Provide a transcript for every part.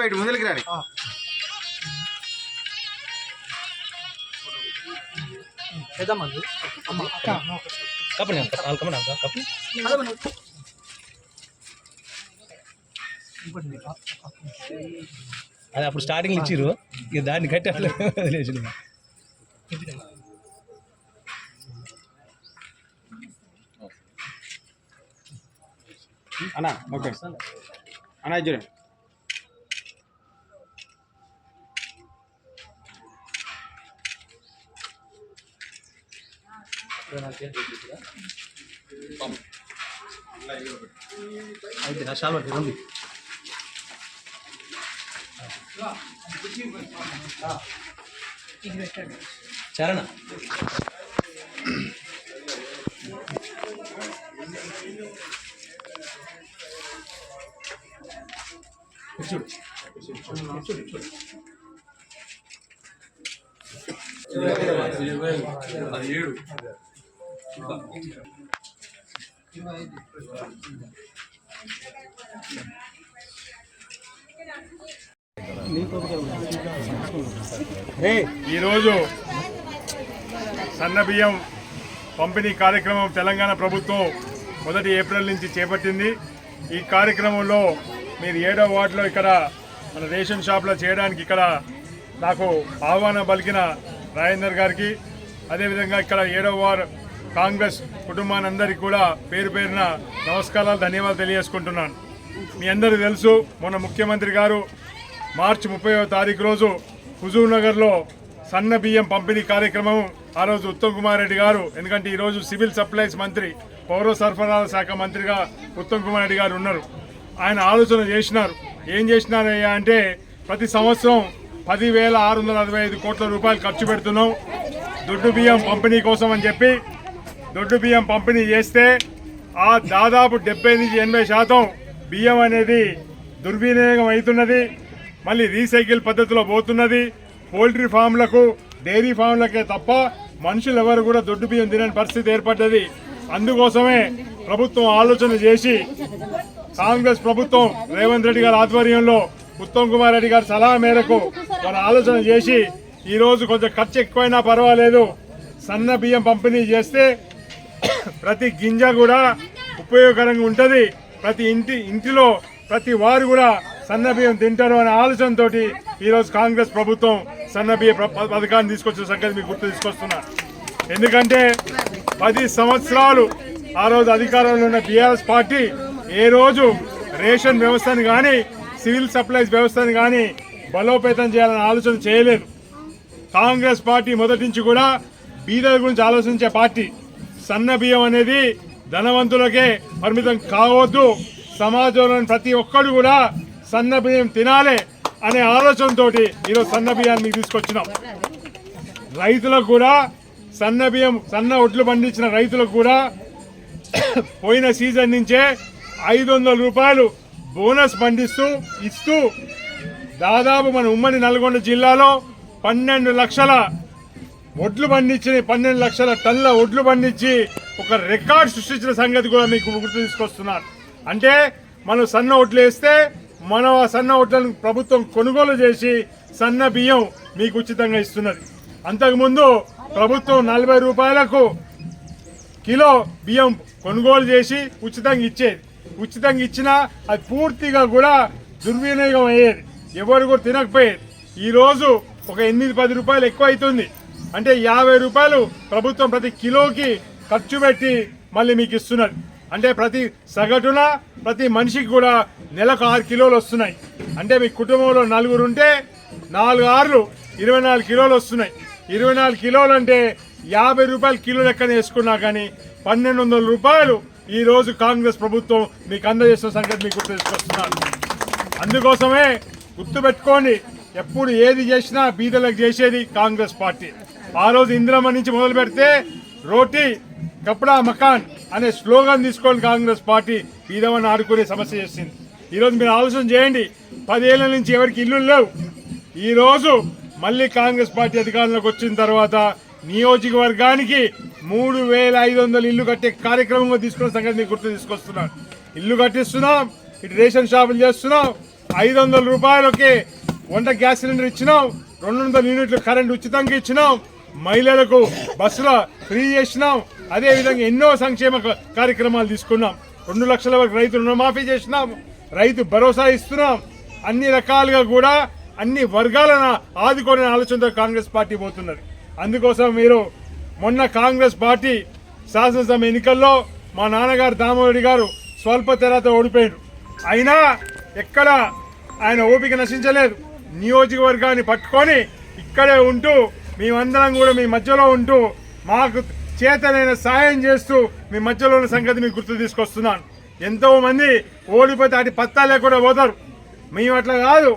బయట ముందరికి రాని అది అప్పుడు స్టార్టింగ్ ఇచ్చిర్రు ఇక దాన్ని కట్టి అట్లా వదిలేసి అన్నా ఓకే అన్నా చూడండి అయితే నా షాల్ పట్టి ఉంది చరణ ఈరోజు సన్నబియ్యం పంపిణీ కార్యక్రమం తెలంగాణ ప్రభుత్వం 1 ఏప్రిల్ నుంచి చేపట్టింది. ఈ కార్యక్రమంలో మీరు 7వ వార్డులో ఇక్కడ మన రేషన్ షాప్లో చేయడానికి ఇక్కడ నాకు ఆహ్వానం పలికిన రాజేందర్ గారికి, అదేవిధంగా ఇక్కడ 7వ వార్డు కాంగ్రెస్ కుటుంబానందరికీ కూడా పేరు పేరున నమస్కారాలు, ధన్యవాదాలు తెలియజేసుకుంటున్నాను. మీ అందరూ తెలుసు, మొన్న ముఖ్యమంత్రి గారు మార్చి 30వ తారీఖు రోజు హుజూర్ నగర్లో సన్న బియ్యం పంపిణీ కార్యక్రమం ఆ రోజు ఉత్తమ్ కుమార్ రెడ్డి గారు, ఎందుకంటే ఈరోజు సివిల్ సప్లైస్ మంత్రి, పౌర సరఫరాల శాఖ మంత్రిగా ఉత్తమ్ కుమార్ రెడ్డి గారు ఉన్నారు. ఆయన ఆలోచన చేసినారు. ఏం చేసినారయ్యా అంటే ప్రతి సంవత్సరం 10,645 కోట్ల రూపాయలు ఖర్చు పెడుతున్నాం దొడ్డు బియ్యం పంపిణీ కోసం అని చెప్పి. దొడ్డు బియ్యం పంపిణీ చేస్తే ఆ దాదాపు 70-80% బియ్యం అనేది దుర్వినియోగం అవుతున్నది, మళ్ళీ రీసైకిల్ పద్ధతిలో పోతున్నది. పోల్ట్రీ ఫామ్లకు, డైరీ ఫామ్లకే తప్ప మనుషులు ఎవరు కూడా దొడ్డు బియ్యం తినని పరిస్థితి ఏర్పడ్డది. అందుకోసమే ప్రభుత్వం ఆలోచన చేసి, కాంగ్రెస్ ప్రభుత్వం రేవంత్ రెడ్డి గారి ఆధ్వర్యంలో ఉత్తమ్ కుమార్ రెడ్డి గారి సలహా మేరకు మన ఆలోచన చేసి ఈరోజు కొంచెం ఖర్చు ఎక్కువైనా పర్వాలేదు, సన్న బియ్యం పంపిణీ చేస్తే ప్రతి గింజ కూడా ఉపయోగకరంగా ఉంటుంది, ప్రతి ఇంటిలో ప్రతి వారు కూడా సన్న బియ్యం తింటారు అనే ఆలోచనతో ఈరోజు కాంగ్రెస్ ప్రభుత్వం సన్న బియ్య పథకాన్ని తీసుకొచ్చిన సంగతి మీకు గుర్తు తీసుకొస్తున్నా. ఎందుకంటే 10 సంవత్సరాలు ఆ రోజు అధికారంలో ఉన్న టీఆర్ఎస్ పార్టీ ఏ రోజు రేషన్ వ్యవస్థను కానీ, సివిల్ సప్లైస్ వ్యవస్థను కానీ బలోపేతం చేయాలని ఆలోచన చేయలేదు. కాంగ్రెస్ పార్టీ మొదటి నుంచి కూడా బీదల గురించి ఆలోచించే పార్టీ. సన్న బియ్యం అనేది ధనవంతులకే పరిమితం కావద్దు, సమాజంలోని ప్రతి ఒక్కరు కూడా సన్న బియ్యం తినాలి అనే ఆలోచనతో ఈరోజు సన్న బియ్యాన్ని మీకు తీసుకొచ్చినాం. రైతులకు కూడా సన్న బియ్యం, సన్న ఒడ్లు పండించిన రైతులకు కూడా పోయిన సీజన్ నుంచే 500 రూపాయలు బోనస్ ఇస్తూ దాదాపు మన ఉమ్మడి నల్గొండ జిల్లాలో 12 లక్షల ఒడ్లు పండించి 12 లక్షల టన్నుల ఒడ్లు పండించి ఒక రికార్డ్ సృష్టించిన సంగతి కూడా మీకు గుర్తు తీసుకొస్తున్నారు. అంటే మనం సన్న ఒడ్లు వేస్తే మనం ఆ సన్న ఒడ్లను ప్రభుత్వం కొనుగోలు చేసి సన్న బియ్యం మీకు ఉచితంగా ఇస్తున్నది. అంతకుముందు ప్రభుత్వం 40 రూపాయలకు కిలో బియ్యం కొనుగోలు చేసి ఉచితంగా ఇచ్చేది. ఉచితంగా ఇచ్చినా అది పూర్తిగా కూడా దుర్వినియోగం అయ్యేది, ఎవరు కూడా తినకపోయేది. ఈరోజు ఒక 8-10 రూపాయలు ఎక్కువ అవుతుంది, అంటే 50 రూపాయలు ప్రభుత్వం ప్రతి కిలోకి ఖర్చు పెట్టి మళ్ళీ మీకు ఇస్తున్నది. అంటే ప్రతి సగటున ప్రతి మనిషికి కూడా నెలకు 6 కిలోలు వస్తున్నాయి. అంటే మీ కుటుంబంలో 4 ఉంటే 4 6 24 కిలోలు వస్తున్నాయి. 24 కిలోలు అంటే 50 రూపాయలు కిలో లెక్కన వేసుకున్నా కానీ 1200 రూపాయలు ఈరోజు కాంగ్రెస్ ప్రభుత్వం మీకు అందజేసిన సంగతి మీకు గుర్తు తీసుకొస్తున్నారు. అందుకోసమే గుర్తుపెట్టుకోండి, ఎప్పుడు ఏది చేసినా బీదలకు చేసేది కాంగ్రెస్ పార్టీ. ఆ రోజు ఇందిరమ్మ నుంచి మొదలు పెడితే రోటీ కప్డా మకాన్ అనే స్లోగన్ తీసుకొని కాంగ్రెస్ పార్టీ బీదమని ఆడుకునే సమస్య చేసింది. ఈరోజు మీరు ఆలోచన చేయండి, 10 ఏళ్ల నుంచి ఎవరికి ఇల్లు లేవు. ఈరోజు మళ్ళీ కాంగ్రెస్ పార్టీ అధికారంలోకి వచ్చిన తర్వాత నియోజకవర్గానికి 3500 ఇల్లు కట్టే కార్యక్రమంగా తీసుకున్న సంగతి మీకు గుర్తు తీసుకొస్తున్నాను. ఇల్లు కట్టిస్తున్నాం, ఇటు రేషన్ షాపులు చేస్తున్నాం, 500 రూపాయలకి వంట గ్యాస్ సిలిండర్ ఇచ్చినాం, 200 యూనిట్లు కరెంట్ ఉచితంగా ఇచ్చినాం, మహిళలకు బస్సులో ఫ్రీ చేసినాం. అదేవిధంగా ఎన్నో సంక్షేమ కార్యక్రమాలు తీసుకున్నాం. 2 లక్షల వరకు రైతు రుణమాఫీ చేసినాం, రైతు భరోసా ఇస్తున్నాం. అన్ని రకాలుగా కూడా అన్ని వర్గాలను ఆదుకునే ఆలోచనతో కాంగ్రెస్ పార్టీ పోతున్నది. అందుకోసం మీరు మొన్న కాంగ్రెస్ పార్టీ శాసనసభ ఎన్నికల్లో మా నాన్నగారు దామోదరి గారు స్వల్ప తేడాతో ఓడిపోయారు. అయినా ఎక్కడ ఆయన ఓపిక నశించలేదు. నియోజకవర్గాన్ని పట్టుకొని ఇక్కడే ఉంటూ మేమందరం కూడా మీ మధ్యలో ఉంటూ మాకు చేతనైన సాయం చేస్తూ మీ మధ్యలో ఉన్న సంగతి మీకు గుర్తు తీసుకొస్తున్నాను. ఎంతోమంది ఓడిపోతే అటు పత్తా లేకుండా పోతారు. మేము అట్లా కాదు.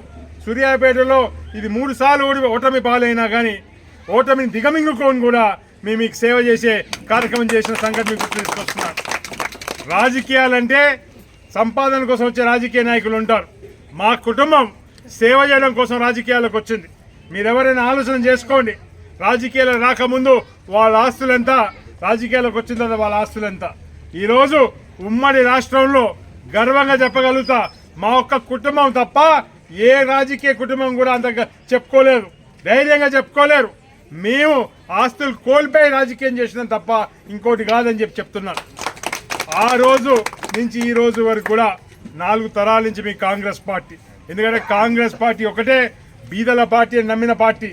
సూర్యాపేటలో ఇది 3 సార్లు ఓటమి పాలైనా కానీ ఓటమిని దిగమింగుకొని కూడా మేము మీకు సేవ చేసే కార్యక్రమం చేసిన సంగతి మీకు గుర్తు తీసుకొస్తున్నాను. రాజకీయాలంటే సంపాదన కోసం వచ్చే రాజకీయ నాయకులు ఉంటారు. మా కుటుంబం సేవ చేయడం కోసం రాజకీయాలకు వచ్చింది. మీరెవరైనా ఆలోచన చేసుకోండి. రాజకీయాలకు రాకముందు వాళ్ళ ఆస్తులంతా, రాజకీయాలకు వచ్చిన తర్వాత వాళ్ళ ఆస్తులంతా. ఈరోజు ఉమ్మడి రాష్ట్రంలో గర్వంగా చెప్పగలుగుతా, మా ఒక్క కుటుంబం తప్ప ఏ రాజకీయ కుటుంబం కూడా అంత చెప్పుకోలేరు, ధైర్యంగా చెప్పుకోలేరు. మేము ఆస్తులు కోల్పోయి రాజకీయం చేసినాం తప్ప ఇంకోటి కాదని చెప్తున్నాను. ఆ రోజు నుంచి ఈ రోజు వరకు కూడా 4 తరాల నుంచి మీ కాంగ్రెస్ పార్టీ. ఎందుకంటే కాంగ్రెస్ పార్టీ ఒకటే బీదల పార్టీ అని నమ్మిన పార్టీ.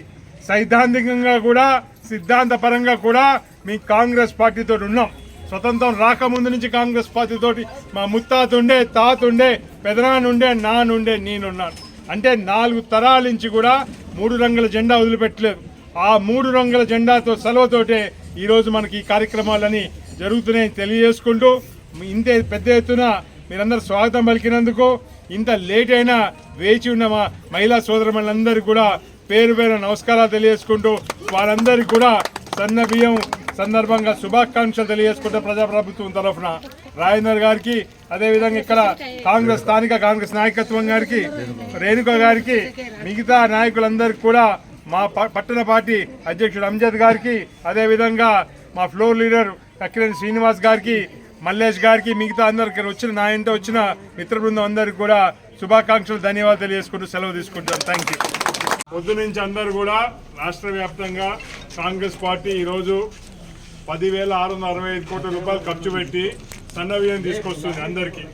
సైద్ధాంతికంగా కూడా సిద్ధాంతపరంగా కూడా మీ కాంగ్రెస్ పార్టీతో ఉన్నాం. స్వతంత్రం రాకముందు నుంచి కాంగ్రెస్ పార్టీతోటి మా ముత్తాతుండే, తాతుండే, పెదనానుండే, నానుండే, నేనున్నాను. అంటే 4 తరాల నుంచి కూడా 3 రంగుల జెండా వదిలిపెట్టలేదు. ఆ 3 రంగుల జెండాతో సెలవుతోటే ఈరోజు మనకి ఈ కార్యక్రమాలని జరుగుతున్నాయని తెలియజేసుకుంటూ, ఇంత పెద్ద ఎత్తున మీరందరూ స్వాగతం పలికినందుకు, ఇంత లేట్ అయినా వేచి ఉన్న మా మహిళా సోదరులందరికీ కూడా పేరు పేరు నమస్కారాలు తెలియజేసుకుంటూ, వాళ్ళందరికీ కూడా సన్న బియ్యం సందర్భంగా శుభాకాంక్షలు తెలియజేసుకుంటూ ప్రజాప్రభుత్వం తరఫున రాజేందర్ గారికి, అదేవిధంగా ఇక్కడ కాంగ్రెస్ స్థానిక కాంగ్రెస్ నాయకత్వం గారికి, రేణుక గారికి, మిగతా నాయకులందరికీ కూడా, మా పట్టణ పార్టీ అధ్యక్షుడు అంజద్ గారికి, అదేవిధంగా మా ఫ్లోర్ లీడర్ కక్కినేని శ్రీనివాస్ గారికి, మల్లేష్ గారికి, మిగతా అందరికి వచ్చిన నా ఇంట వచ్చిన మిత్ర బృందం అందరికీ కూడా శుభాకాంక్షలు, ధన్యవాదాలు తెలియజేసుకుంటూ సెలవు తీసుకుంటాను. Thank you. పొద్దు నుంచి అందరూ కూడా రాష్ట్ర వ్యాప్తంగా కాంగ్రెస్ పార్టీ ఈరోజు 10,665 కోట్ల రూపాయలు ఖర్చు పెట్టి సన్న బియ్యం తీసుకొస్తుంది అందరికీ.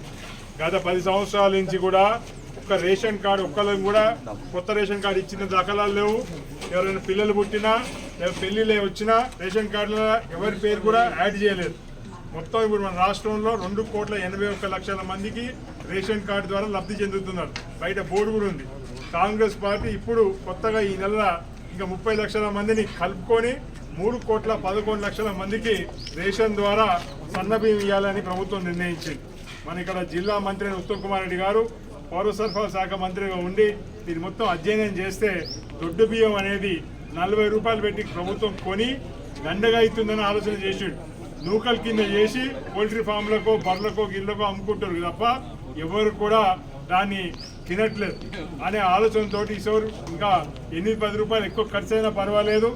గత 10 సంవత్సరాల నుంచి కూడా ఒక్క రేషన్ కార్డు ఒక్కరికి కూడా కొత్త రేషన్ కార్డు ఇచ్చిన దాఖలాలు లేవు. ఎవరైనా పిల్లలు పుట్టినా లేదా పెళ్లిలే వచ్చినా రేషన్ కార్డులో ఎవరి పేరు కూడా యాడ్ చేయలేదు. మొత్తం ఇప్పుడు మన రాష్ట్రంలో 2,81,00,000 మందికి రేషన్ కార్డు ద్వారా లబ్ధి చెందుతున్నారు. బయట బోర్డు కూడా ఉంది. కాంగ్రెస్ పార్టీ ఇప్పుడు కొత్తగా ఈ నెల ఇంకా 30 లక్షల మందిని కలుపుకొని 3,11,00,000 మందికి రేషన్ ద్వారా సన్నబియ్యం ఇవ్వాలని ప్రభుత్వం నిర్ణయించింది. మన ఇక్కడ జిల్లా మంత్రి ఉత్తమ్ కుమార్ రెడ్డి గారు పౌర సరఫరా శాఖ మంత్రిగా ఉండి దీన్ని మొత్తం అధ్యయనం చేస్తే దొడ్డు బియ్యం అనేది 40 రూపాయలు పెట్టి ప్రభుత్వం కొని దండగా అవుతుందని ఆలోచన చేసిండు. నూకల్ కింద చేసి పోల్ట్రీ ఫామ్లకో, బర్లకో, గిళ్ళకో అమ్ముకుంటారు తప్ప ఎవరు కూడా దాన్ని తినట్లేదు అనే ఆలోచనతో ఈసారి ఇంకా 8-10 రూపాయలు ఎక్కువ ఖర్చు అయినా పర్వాలేదు,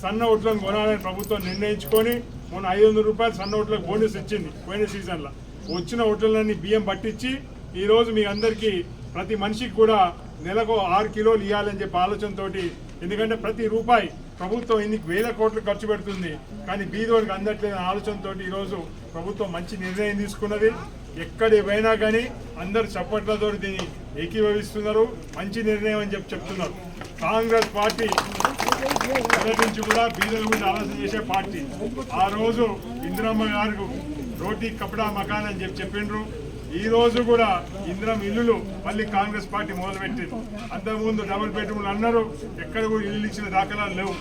సన్న ఓట్లను కొనాలని ప్రభుత్వం నిర్ణయించుకొని మొన్న 500 రూపాయలు సన్న ఓట్లకు బోనస్ ఇచ్చింది. పోయిన సీజన్లో వచ్చిన ఓట్లన్నీ బియ్యం పట్టించి ఈరోజు మీ అందరికీ ప్రతి మనిషికి కూడా నెలకు 6 కిలోలు ఇవ్వాలని చెప్పి ఆలోచనతో, ఎందుకంటే ప్రతి రూపాయి ప్రభుత్వం ఇన్ని వేల కోట్లు ఖర్చు పెడుతుంది కానీ బీదోడికి అందట్లేదని ఆలోచనతో ఈరోజు ప్రభుత్వం మంచి నిర్ణయం తీసుకున్నది. ఎక్కడి పోయినా కానీ అందరు చప్పట్లతో దీన్ని ఏకీభవిస్తున్నారు. మంచి నిర్ణయం అని చెప్తున్నారు. కాంగ్రెస్ పార్టీ మొదటి నుంచి కూడా బీదల గురించి ఆలోచన చేసే పార్టీ. ఆ రోజు ఇందిరమ్మ గారు రోటీ కపడా మకాన్ అని చెప్పిండ్రు. ఈ రోజు కూడా ఇందిరం ఇల్లులు మళ్ళీ కాంగ్రెస్ పార్టీ మొదలుపెట్టింది. అంతకుముందు డబుల్ బెడ్రూమ్లు అన్నారు, ఎక్కడ కూడా ఇల్లు ఇచ్చిన దాఖలాలు లేవు.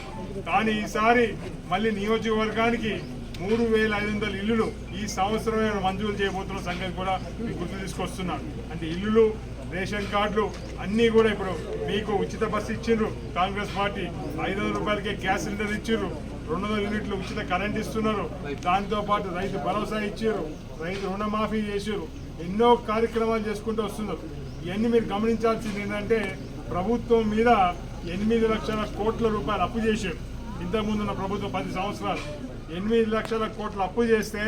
కానీ ఈసారి మళ్ళీ నియోజకవర్గానికి 3,500 ఇల్లులు ఈ సంవత్సరమే మంజూరు చేయబోతున్న సంగతి కూడా మీకు గుర్తు తీసుకొస్తున్నాను. అంటే ఇల్లులు, రేషన్ కార్డులు అన్నీ కూడా ఇప్పుడు మీకు ఉచిత బస్సు ఇచ్చిండ్రు కాంగ్రెస్ పార్టీ. 500 రూపాయలకే గ్యాస్ సిలిండర్ ఇచ్చిండ్రు, 200 యూనిట్లు ఉచిత కరెంట్ ఇస్తున్నారు. దాంతోపాటు రైతు భరోసా ఇచ్చారు, రైతు రుణమాఫీ చేసారు, ఎన్నో కార్యక్రమాలు చేసుకుంటూ వస్తున్నారు. ఇవన్నీ మీరు గమనించాల్సింది ఏంటంటే ప్రభుత్వం మీద 8 లక్షల కోట్ల రూపాయలు అప్పు చేశారు. ఇంతకుముందున్న ప్రభుత్వం 10 సంవత్సరాలు 8 లక్షల కోట్ల అప్పు చేస్తే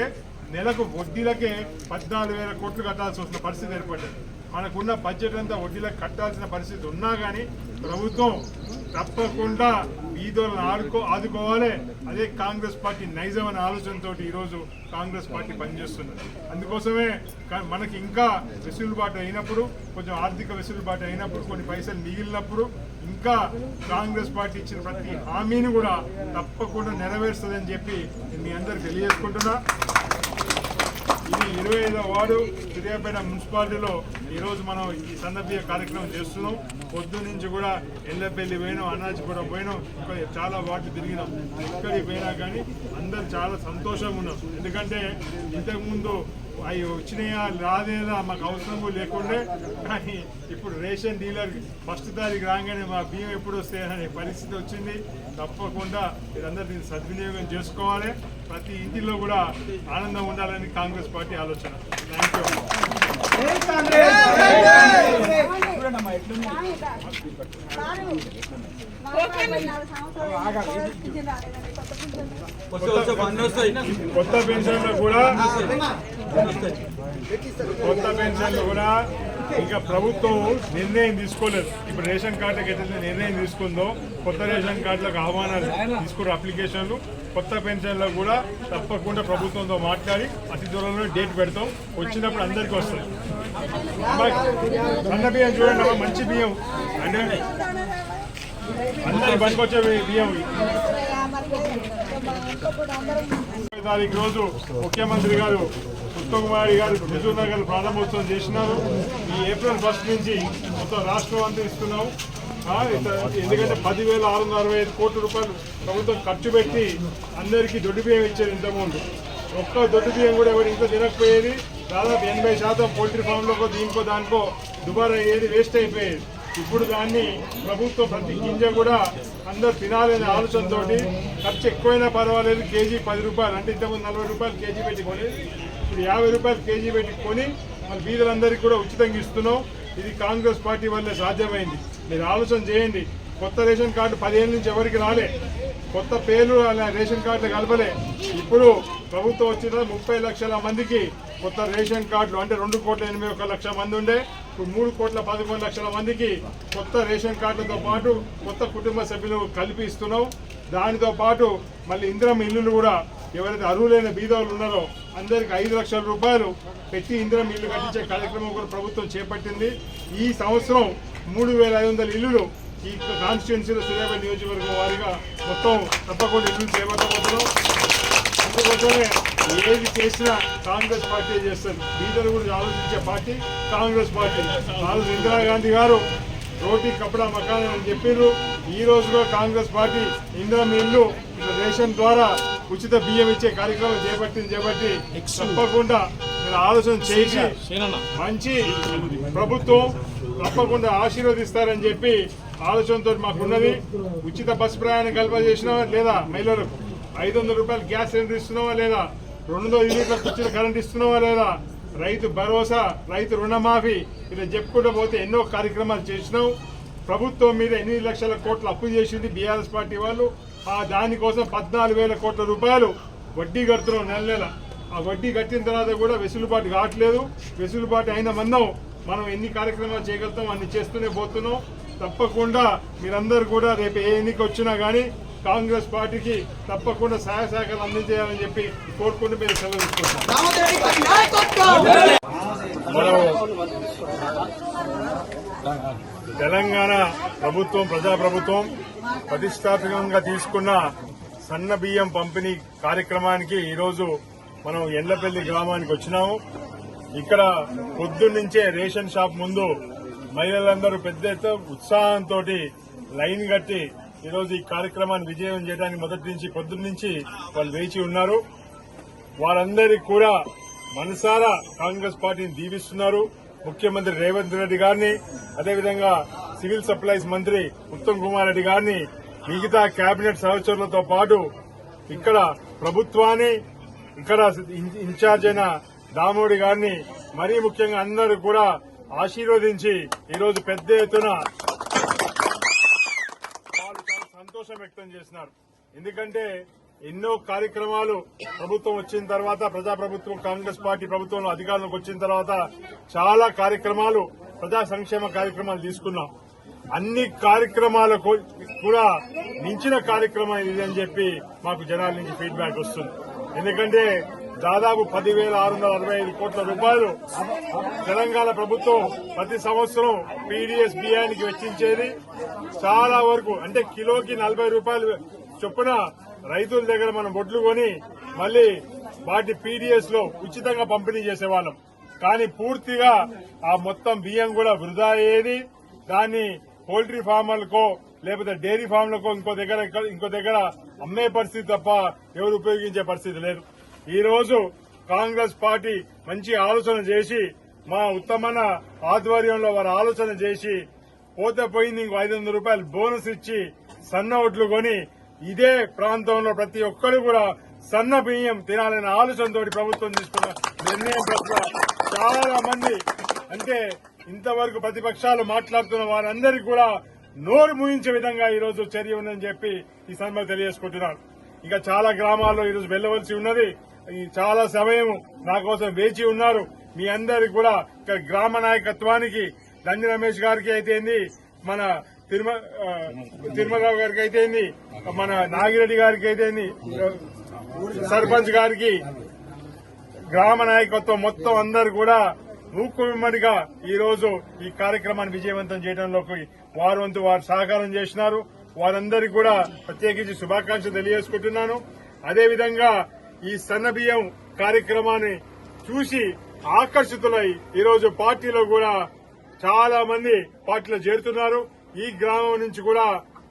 నెలకు వడ్డీలకే 14,000 కోట్లు కట్టాల్సి వస్తున్న పరిస్థితి ఏర్పడ్డది. మనకున్న బడ్జెట్ అంతా వడ్డీలకు కట్టాల్సిన పరిస్థితి ఉన్నా కానీ ప్రభుత్వం తప్పకుండా బీదోళ్ళని ఆదుకోవాలి. అదే కాంగ్రెస్ పార్టీ నైజం అనే ఆలోచనతో ఈరోజు కాంగ్రెస్ పార్టీ పనిచేస్తున్నది. అందుకోసమే మనకి ఇంకా వెసులుబాటు అయినప్పుడు, కొంచెం ఆర్థిక వెసులుబాటు అయినప్పుడు, కొన్ని పైసలు మిగిలినప్పుడు ఇంకా కాంగ్రెస్ పార్టీ ఇచ్చిన ప్రతి హామీని కూడా తప్పకుండా నెరవేరుస్తుందని చెప్పి మీ అందరికి తెలియజేసుకుంటున్నా. ఇది 25వ వార్డు సూర్యాపేట మున్సిపాలిటీలో ఈరోజు మనం ఈ సన్నబియ్య కార్యక్రమం చేస్తున్నాం. పొద్దు నుంచి కూడా ఎల్లపల్లి పోయినాం, అన్నాచిపురం పోయినాం, ఇంకా చాలా వార్డులు తిరిగినాం. ఎక్కడికి పోయినా కానీ అందరు చాలా సంతోషంగా ఉన్నాం. ఎందుకంటే ఇంతకుముందు అవి వచ్చినాయా రాదేదా మాకు అవసరం లేకుండే, కానీ ఇప్పుడు రేషన్ డీలర్ ఫస్ట్ తారీఖు రాగానే మా బియ్యం ఎప్పుడు వస్తాయనే పరిస్థితి వచ్చింది. తప్పకుండా మీరందరూ దీన్ని సద్వినియోగం చేసుకోవాలి. ప్రతి ఇంటిలో కూడా ఆనందం ఉండాలని కాంగ్రెస్ పార్టీ ఆలోచన. Thank you. కొత్త పెన్షన్లు కూడా ఇంకా ప్రభుత్వం నిర్ణయం తీసుకోలేదు. ఇప్పుడు రేషన్ కార్డులకు ఎట్లయితే నిర్ణయం తీసుకుందో, కొత్త రేషన్ కార్డులకు ఆహ్వానాలు తీసుకున్న అప్లికేషన్లు, కొత్త పెన్షన్లకు కూడా తప్పకుండా ప్రభుత్వంతో మాట్లాడి అతి త్వరలో డేట్ పెడతాం. వచ్చినప్పుడు అందరికీ వస్తుంది. సన్న బియ్యం చూడండి, మంచి బియ్యం అంటే అందరికి పనికొచ్చే బియ్యం. తారీఖు రోజు ముఖ్యమంత్రి గారు ఉత్తమ్ కుమార్ గారు హుజూర్ నగర్ ప్రారంభోత్సవం చేసినారు. ఈ ఏప్రిల్ 1 నుంచి మొత్తం రాష్ట్రం అంతా ఇస్తున్నాం. ఎందుకంటే 10,665 కోట్ల రూపాయలు ప్రభుత్వం ఖర్చు పెట్టి అందరికీ దొడ్డు బియ్యం ఇచ్చారు. ఇంతకుముందు ఒక్క దొడ్డు బియ్యం కూడా ఎవరు ఇంట్లో తినకపోయేది. దాదాపు 80% పోల్ట్రీ ఫామ్లో దీనికో దానికో దుబారా అయ్యేది, వేస్ట్ అయిపోయేది. ఇప్పుడు దాన్ని ప్రభుత్వం ప్రతి గింజ కూడా అందరు తినాలనే ఆలోచనతో ఖర్చు ఎక్కువైనా పర్వాలేదు, కేజీ 10 రూపాయలు అంటే ఇంతకుముందు 40 రూపాయలు కేజీ పెట్టుకొని ఇప్పుడు 50 రూపాయలు కేజీ పెట్టుకొని మన బీదలందరికీ కూడా ఉచితంగా ఇస్తున్నాం. ఇది కాంగ్రెస్ పార్టీ వల్లే సాధ్యమైంది. మీరు ఆలోచన చేయండి. కొత్త రేషన్ కార్డు 10 ఏళ్ళ నుంచి ఎవరికి రాలే, కొత్త పేర్లు రేషన్ కార్డులు కలపలే. ఇప్పుడు ప్రభుత్వం వచ్చిన 30 లక్షల మందికి కొత్త రేషన్ కార్డులు, అంటే 2,81,00,000 మంది ఉండే, ఇప్పుడు 3,11,00,000 మందికి కొత్త రేషన్ కార్డులతో పాటు కొత్త కుటుంబ సభ్యులు కలిపి ఇస్తున్నాం. దానితో పాటు మళ్ళీ ఇందిరమ్మ ఇల్లులు కూడా ఎవరైతే అర్హులైన బీదవాళ్ళు ఉన్నారో అందరికి 5 లక్షల రూపాయలు పెట్టి ఇందిరమ్మ ఇల్లు కట్టించే కార్యక్రమం కూడా ప్రభుత్వం చేపట్టింది. ఈ సంవత్సరం 3,500 ఇల్లులు ఈ కాన్స్టిట్యున్సీలో సూర్యాపేట నియోజకవర్గం వారిగా మొత్తం తప్పకుండా ఇల్లు చేపట్టబోతున్నాం. అందుకోసమే ఏది చేసినా కాంగ్రెస్ పార్టీ చేస్తారు. బీదల గురించి ఆలోచించే పార్టీ కాంగ్రెస్ పార్టీ. వాళ్ళు ఇందిరాగాంధీ గారు రోటీ కపడా మకాన్ అని చెప్పారు. ఈ రోజు కూడా కాంగ్రెస్ పార్టీ ఇందిరమ్మ ఇల్లు రేషన్ ద్వారా ఉచిత బియ్యం ఇచ్చే కార్యక్రమం చేపట్టి తప్పకుండా మీరు ఆలోచన చేసి మంచి ప్రభుత్వం తప్పకుండా ఆశీర్వదిస్తారని చెప్పి ఆలోచనతో మాకున్నది. ఉచిత బస్సు ప్రయాణం కల్పజేసినావా లేదా, మహిళలకు 500 రూపాయలు గ్యాస్ సిలిండర్ ఇస్తున్నావా లేదా, 200 యూనిట్లకు ఉచిత కరెంట్ ఇస్తున్నావా లేదా, రైతు భరోసా, రైతు రుణమాఫీ, ఇలా చెప్పుకుంటూ పోతే ఎన్నో కార్యక్రమాలు చేసినాం. ప్రభుత్వం మీద 8 లక్షల కోట్ల అప్పు చేసింది బీఆర్ఎస్ పార్టీ వాళ్ళు. దానికోసం 14,000 కోట్ల రూపాయలు వడ్డీ కడుతున్నాం నెల నెల. ఆ వడ్డీ కట్టిన తర్వాత కూడా వెసులుబాటు కావట్లేదు. వెసులుబాటు అయిన మందం మనం ఎన్ని కార్యక్రమాలు చేయగలుగుతాం అన్ని చేస్తూనే పోతున్నాం. తప్పకుండా మీరందరూ కూడా రేపు ఏ ఎన్నిక వచ్చినా కానీ కాంగ్రెస్ పార్టీకి తప్పకుండా సహాయ సహకారాలు అందించేయాలని చెప్పి కోరుకుంటూ మీరు సెలవు తీసుకుంటాం. తెలంగాణ ప్రభుత్వం, ప్రజాప్రభుత్వం ప్రతిష్టాత్మకంగా తీసుకున్న సన్న బియ్యం పంపిణీ కార్యక్రమానికి ఈరోజు మనం ఎండ్లపల్లి గ్రామానికి వచ్చినాము. ఇక్కడ పొద్దున్నుంచే రేషన్ షాప్ ముందు మహిళలందరూ పెద్ద ఎత్తున ఉత్సాహంతో లైన్ కట్టి ఈరోజు ఈ కార్యక్రమాన్ని విజయం చేయడానికి మొదటి నుంచి పొద్దున్నుంచి వాళ్ళు వేచి ఉన్నారు. వారందరికీ కూడా మనసారా కాంగ్రెస్ పార్టీని దీవిస్తున్నారు. ముఖ్యమంత్రి రేవంత్ రెడ్డి గారిని, అదేవిధంగా సివిల్ సప్లైస్ మంత్రి ఉత్తమ్ కుమార్ రెడ్డి గారిని, మిగతా కేబినెట్ సహచరులతో పాటు ఇక్కడ ప్రభుత్వాన్ని, ఇక్కడ ఇన్ఛార్జ్ అయిన దామోడి గారిని, మరీ ముఖ్యంగా అందరూ కూడా ఆశీర్వదించి ఈరోజు పెద్ద ఎత్తున వాళ్ళు చాలా సంతోషం వ్యక్తం చేస్తున్నారు. ఎందుకంటే ఎన్నో కార్యక్రమాలు ప్రభుత్వం వచ్చిన తర్వాత, ప్రజాప్రభుత్వం కాంగ్రెస్ పార్టీ ప్రభుత్వంలో అధికారంలోకి వచ్చిన తర్వాత చాలా కార్యక్రమాలు, ప్రజా సంక్షేమ కార్యక్రమాలు తీసుకున్నాం. అన్ని కార్యక్రమాలకు కూడా మించిన కార్యక్రమం ఇది అని చెప్పి మాకు జనాల నుంచి ఫీడ్బ్యాక్ వస్తుంది. ఎందుకంటే దాదాపు 10,665 కోట్ల రూపాయలు తెలంగాణ ప్రభుత్వం ప్రతి సంవత్సరం పీడీఎస్ బియ్యానికి వెచ్చించేది. చాలా వరకు అంటే కిలోకి 40 రూపాయలు చొప్పున రైతుల దగ్గర మనం బొడ్లు కొని మళ్లీ వాటి పీడీఎస్ లో ఉచితంగా పంపిణీ చేసేవాళ్ళం. కానీ పూర్తిగా ఆ మొత్తం బియ్యం కూడా వృధా అయ్యేది. దాన్ని పౌల్ట్రీ ఫార్మర్లకో లేకపోతే డైరీ ఫార్మ్లకో ఇంకో దగ్గర అమ్మే పరిస్థితి తప్ప ఎవరు ఉపయోగించే పరిస్థితి లేదు. ఈ రోజు కాంగ్రెస్ పార్టీ మంచి ఆలోచన చేసి, మా ఉత్తమన ఆధ్వర్యంలో వారు ఆలోచన చేసి, పోతే పోయింది ఇంకో 500 రూపాయలు బోనస్ ఇచ్చి సన్న ఒడ్లు కొని ఇదే ప్రాంతంలో ప్రతి ఒక్కరు కూడా సన్న బియ్యం తినాలనే ఆలోచనతో ప్రభుత్వం తీసుకున్న నిర్ణయం పట్ల చాలా మంది, అంటే ఇంతవరకు ప్రతిపక్షాలు మాట్లాడుతున్న వారందరికీ కూడా నోరు మూయించే విధంగా ఈ రోజు చర్య ఉందని చెప్పి ఈ సందర్భంగా తెలియజేసుకుంటున్నాను. ఇంకా చాలా గ్రామాల్లో ఈరోజు వెళ్లవలసి ఉన్నది. చాలా సమయం నా కోసం వేచి ఉన్నారు. మీ అందరికి కూడా ఇక్కడ గ్రామ నాయకత్వానికి దండి రమేష్ గారికి అయితేంది, మన తిరుమలరావు గారికి అయితేంది, మన నాగిరెడ్డి గారికి అయితేంది, సర్పంచ్ గారికి, గ్రామ నాయకత్వం మొత్తం అందరు కూడా మూకుమ్మడిగా ఈ రోజు ఈ కార్యక్రమాన్ని విజయవంతం చేయడంలోకి వారు వంతు వారు సహకారం చేసినారు. వారందరికీ కూడా ప్రత్యేకించి శుభాకాంక్షలు తెలియజేసుకుంటున్నాను. అదేవిధంగా ఈ సన్న బియ్యం కార్యక్రమాన్ని చూసి ఆకర్షితులై ఈరోజు పార్టీలో కూడా చాలా మంది పార్టీలో చేరుతున్నారు. ఈ గ్రామం నుంచి కూడా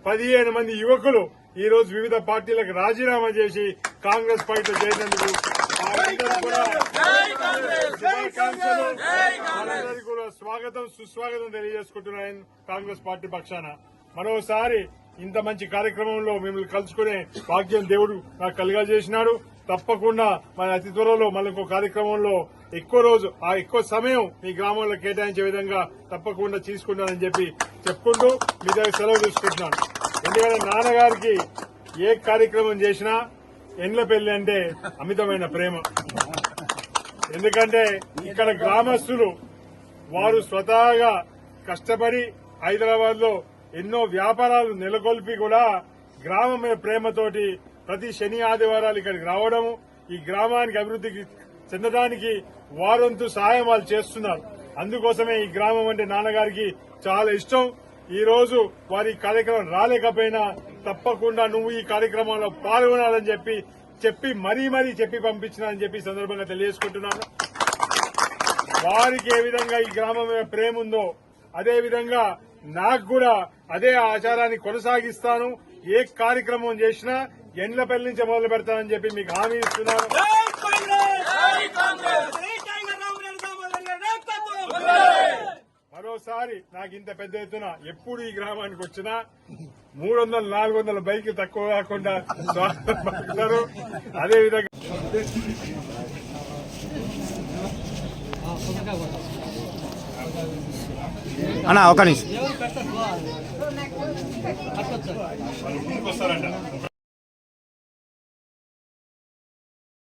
15 మంది యువకులు ఈ రోజు వివిధ పార్టీలకు రాజీనామా చేసి కాంగ్రెస్ పార్టీలో చేరినందుకు వారందరికీ కూడా శుభాకాంక్షలు, వారందరికీ కూడా స్వాగతం సుస్వాగతం తెలియజేసుకుంటున్నాను కాంగ్రెస్ పార్టీ పక్షాన. మరోసారి ఇంత మంచి కార్యక్రమంలో మిమ్మల్ని కలుసుకునే భాగ్యం దేవుడు నాకు కలుగజేసినాడు. తప్పకుండా మన అతి త్వరలో మనకు కార్యక్రమంలో ఎక్కువ సమయం మీ గ్రామంలో కేటాయించే విధంగా తప్పకుండా తీసుకుంటానని చెప్పి చెప్పుకుంటూ మీ దగ్గర సెలవు తీసుకుంటున్నాను. ఎందుకంటే నాన్నగారికి ఏ కార్యక్రమం చేసినా ఎండ్ల పెళ్లి అంటే అమితమైన ప్రేమ. ఎందుకంటే ఇక్కడ గ్రామస్తులు వారు స్వతహాగా కష్టపడి హైదరాబాద్ లో ఎన్నో వ్యాపారాలు నెలకొల్పి కూడా గ్రామం మీద ప్రేమతోటి ప్రతి శని ఆదివారాలు ఇక్కడికి రావడం, ఈ గ్రామానికి అభివృద్ధికి చెందడానికి వారంతు సహాయం వాళ్ళు చేస్తున్నారు. అందుకోసమే ఈ గ్రామం అంటే నాన్నగారికి చాలా ఇష్టం. ఈ రోజు వారి కార్యక్రమం రాలేకపోయినా తప్పకుండా నువ్వు ఈ కార్యక్రమంలో పాల్గొనాలని చెప్పి మరీ చెప్పి పంపించినారని చెప్పి సందర్భంగా తెలియజేసుకుంటున్నాను. వారికి ఏ విధంగా ఈ గ్రామం మీద ప్రేమ ఉందో అదే విధంగా నాకు కూడా అదే ఆచారాన్ని కొనసాగిస్తాను. ఏ కార్యక్రమం చేసినా ఎండ్లపల్లి నుంచి మొదలు పెడతానని చెప్పి మీకు హామీ ఇస్తున్నాను. మరోసారి నాకు ఇంత పెద్ద ఎత్తున ఎప్పుడు ఈ గ్రామానికి వచ్చినా 300-400 బైకులు తక్కువ కాకుండా స్వాగతం పలుకుతారు. అదేవిధంగా అన్నా ఒక నిమిషం వస్తారంట.